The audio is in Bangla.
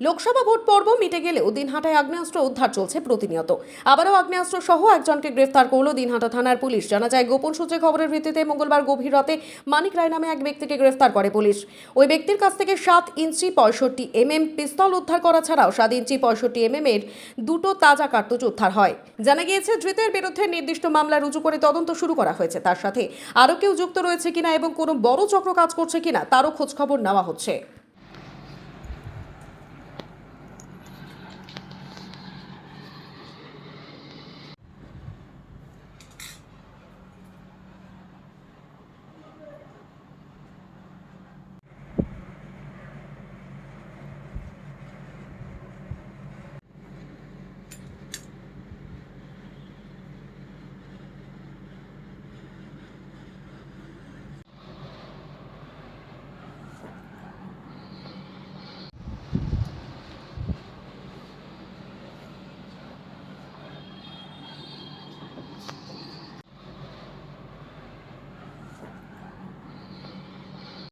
লোকসভা ভোট পর্ব মিটে গেলেও দিনহাটায় আগ্নেয়াস্ত্র উদ্ধার চলছে প্রতিনিয়ত। আবারও আগ্নেয়াস্ত্র সহ একজনকে গ্রেফতার করল দিনহাটা থানার পুলিশ। জানা যায়, গোপন সূত্রে খবরের ভিত্তিতে মঙ্গলবার গভীর রাতে মানিক রায় নামে এক ব্যক্তিকে গ্রেফতার করে পুলিশ। ওই ব্যক্তির কাছ থেকে 7 ইঞ্চি 65mm পিস্তল উদ্ধার করা ছাড়াও 7 ইঞ্চি 65mm এর দুটো তাজা কার্তুজ উদ্ধার হয়। জানা গিয়েছে, ধৃতের বিরুদ্ধে নির্দিষ্ট মামলা রুজু করে তদন্ত শুরু করা হয়েছে। তার সাথে আরও কেউ যুক্ত রয়েছে কিনা এবং কোনো বড় চক্র কাজ করছে কিনা তারও খোঁজখবর নেওয়া হচ্ছে।